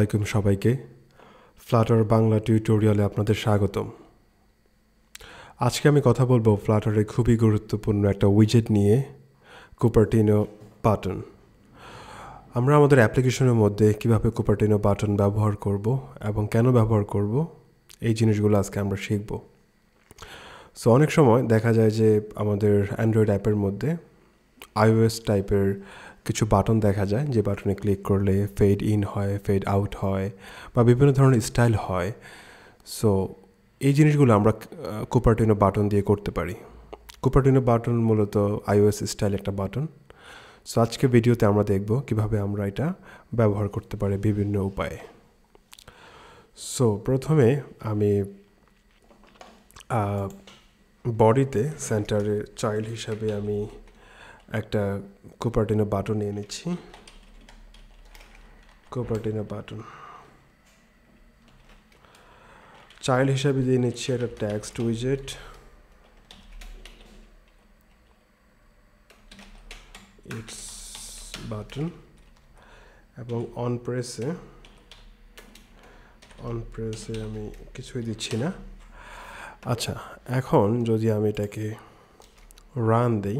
আসসালামু সবাইকে ফ্লাটার বাংলা টিউটোরিয়ালে আপনাদের স্বাগতম। আজকে আমি কথা বলবো ফ্লাটারের খুবই গুরুত্বপূর্ণ একটা উইজেট নিয়ে, কুপারটিনো বাটন। আমরা আমাদের অ্যাপ্লিকেশনের মধ্যে কিভাবে কুপারটিনো বাটন ব্যবহার করব এবং কেন ব্যবহার করব এই জিনিসগুলো আজকে আমরা শিখব। সো অনেক সময় দেখা যায় যে আমাদের অ্যান্ড্রয়েড অ্যাপের মধ্যে iOS টাইপের কিছু বাটন দেখা যায়, যে বাটনে ক্লিক করলে ফেড ইন হয়, ফেড আউট হয় বা বিভিন্ন ধরনের স্টাইল হয়। সো এই জিনিসগুলো আমরা কুপারটিনো বাটন দিয়ে করতে পারি। কুপারটিনো বাটন মূলত iOS স্টাইল একটা বাটন। সো আজকে ভিডিওতে আমরা দেখব কিভাবে আমরা এটা ব্যবহার করতে পারি বিভিন্ন উপায়ে। সো প্রথমে আমি বডিতে সেন্টারে চাইল্ড হিসাবে আমি একটা কুপারটিনো বাটন নিয়ে নিচ্ছি। কুপারটিনো বাটন চাইল্ড হিসাবে দিয়ে নিচ্ছি একটা টেক্সট উইজেট। ইটস বাটন এবং অন প্রেসে আমি কিছুই দিচ্ছি না। আচ্ছা, এখন যদি আমি এটাকে রান দেই,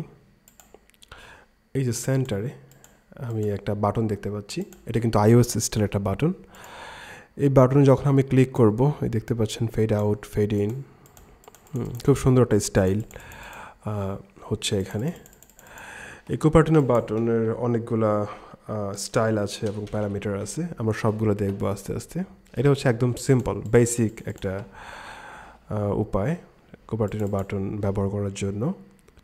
এই যে সেন্টারে আমি একটা বাটন দেখতে পাচ্ছি, এটা কিন্তু iOS স্টাইল একটা বাটন। এই বাটনে যখন আমি ক্লিক করব, এই দেখতে পাচ্ছেন ফেড আউট, ফেড ইন, খুব সুন্দর একটা স্টাইল হচ্ছে এখানে। এই কুপারটিনো বাটনের অনেকগুলা স্টাইল আছে এবং প্যারামিটার আছে, আমরা সবগুলো দেখবো আস্তে আস্তে। এটা হচ্ছে একদম সিম্পল বেসিক একটা উপায় কুপারটিনো বাটন ব্যবহার করার জন্য।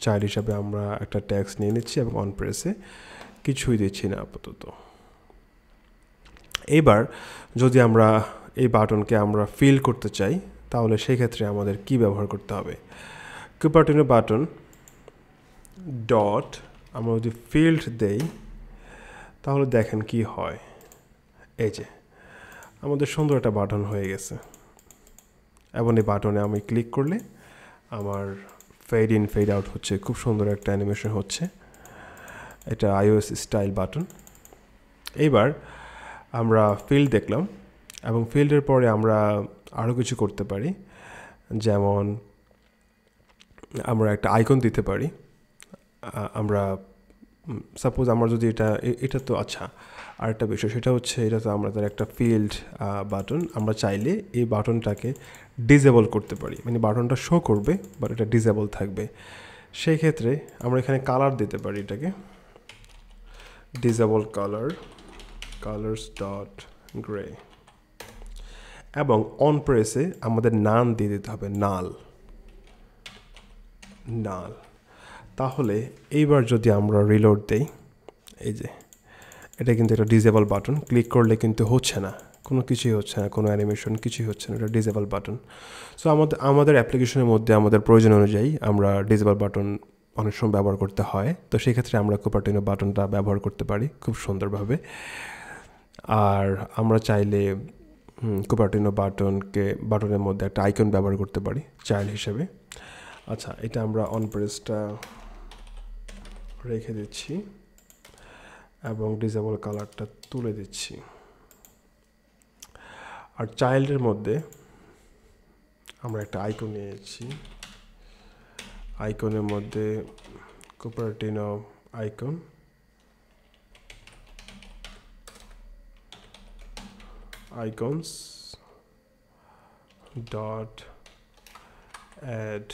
চাইল্ড হিসাবে আমরা একটা টেক্সট নিয়ে নিচ্ছি এবং অন প্রেসে কিছুই দিচ্ছি না আপাতত। এইবার যদি আমরা এই বাটনকে আমরা ফিল করতে চাই, তাহলে সেই ক্ষেত্রে আমাদের কি ব্যবহার করতে হবে? কুপারটিনো বাটন ডট আমরা যদি ফিল্ড দেই, তাহলে দেখেন কি হয়। এই যে আমাদের সুন্দর একটা বাটন হয়ে গেছে এবং এই বাটনে আমি ক্লিক করলে আমার ফেড ইন ফেড আউট হচ্ছে, খুব সুন্দর একটা অ্যানিমেশন হচ্ছে। এটা iOS স্টাইল বাটন। এইবার আমরা ফিল্ড দেখলাম এবং ফিল্ডের পরে আমরা আরও কিছু করতে পারি, যেমন আমরা একটা আইকন দিতে পারি। আমরা সাপোজ আমরা যদি এটা তো আচ্ছা, আরেকটা বিষয় সেটা হচ্ছে এটা তো আমাদের একটা ফিল্ড বাটন। আমরা চাইলে এই বাটনটাকে ডিসেবল করতে পারি, মানে বাটনটা শো করবে বাট এটা ডিসেবল থাকবে। সেই ক্ষেত্রে আমরা এখানে কালার দিতে পারি, এটাকে ডিসেবল কালার্স ডট গ্রে, এবং অন প্রেসে আমাদের নান দিয়ে দিতে হবে, নাল। তাহলে এইবার যদি আমরা রিলোড দেই, এই যে এটা কিন্তু একটা ডিসেবল বাটন, ক্লিক করলে কিন্তু হচ্ছে না, কোনো কিছুই হচ্ছে না, কোনো অ্যানিমেশন কিছুই হচ্ছে না, এটা ডিসেবল বাটন। সো আমাদের অ্যাপ্লিকেশনের মধ্যে আমাদের প্রয়োজন অনুযায়ী আমরা ডিসেবল বাটন অনেক সময় ব্যবহার করতে হয়। তো সেক্ষেত্রে আমরা কুপারটিনো বাটনটা ব্যবহার করতে পারি খুব সুন্দরভাবে। আর আমরা চাইলে কুপারটিনো বাটনের মধ্যে একটা আইকন ব্যবহার করতে পারি চাইল্ড হিসেবে। আচ্ছা, এটা আমরা অন প্রেসটা রেখে দিচ্ছি এবং ডিসেবল কালারটা তুলে দিচ্ছি। আর চাইল্ডের মধ্যে আমরা একটা আইকন নিয়েছি, আইকনের মধ্যে Cupertino icons dot add,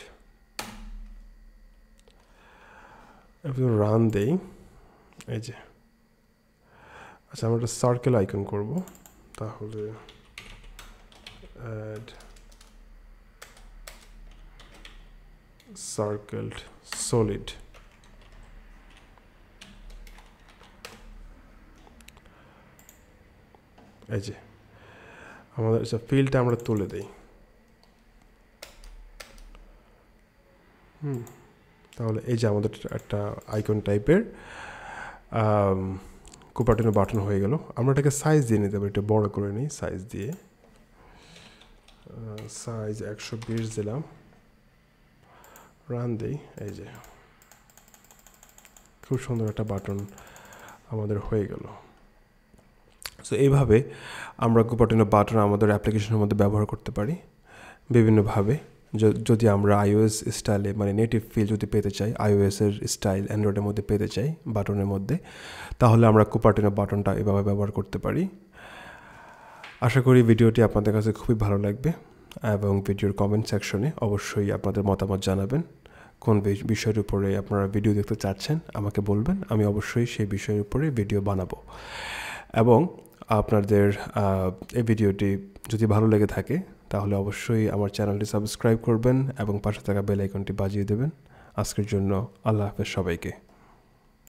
run দেই। এই যে আচ্ছা, আমরা একটা সার্কেল আইকন করব, তাহলে অ্যাড সার্কেলড সলিড। এই যে আমাদের ফিল্ডটা আমরা তুলে দেই। তাহলে এই যে আমাদের একটা আইকন টাইপের কুপারটিনো বাটন হয়ে গেল। আমরা এটাকে সাইজ দিয়ে নিতে পারি, এটা বড় করে নিই, সাইজ দিয়ে সাইজ 120 দিলাম, রান দিই। এই যে খুব সুন্দর একটা বাটন আমাদের হয়ে গেল। সো এইভাবে আমরা কুপারটিনো বাটন আমাদের অ্যাপ্লিকেশনের মধ্যে ব্যবহার করতে পারি বিভিন্নভাবে। যদি আমরা iOS স্টাইলে মানে নেটিভ ফিল যদি পেতে চাই, iOS-এর স্টাইল অ্যান্ড্রয়েডের মধ্যে পেতে চাই বাটনের মধ্যে, তাহলে আমরা কুপারটিনো বাটনটা এভাবে ব্যবহার করতে পারি। আশা করি ভিডিওটি আপনাদের কাছে খুবই ভালো লাগবে এবং ভিডিওর কমেন্ট সেকশনে অবশ্যই আপনাদের মতামত জানাবেন। কোন বিষয়ের উপরে আপনারা ভিডিও দেখতে চাচ্ছেন আমাকে বলবেন, আমি অবশ্যই সেই বিষয়ের উপরে ভিডিও বানাবো। এবং আপনাদের এই ভিডিওটি যদি ভালো লেগে থাকে তাহলে অবশ্যই আমার চ্যানেলটি সাবস্ক্রাইব করবেন এবং পাশে থাকা বেল আইকনটি বাজিয়ে দেবেন। আজকের জন্য আল্লাহ হাফেজ সবাইকে।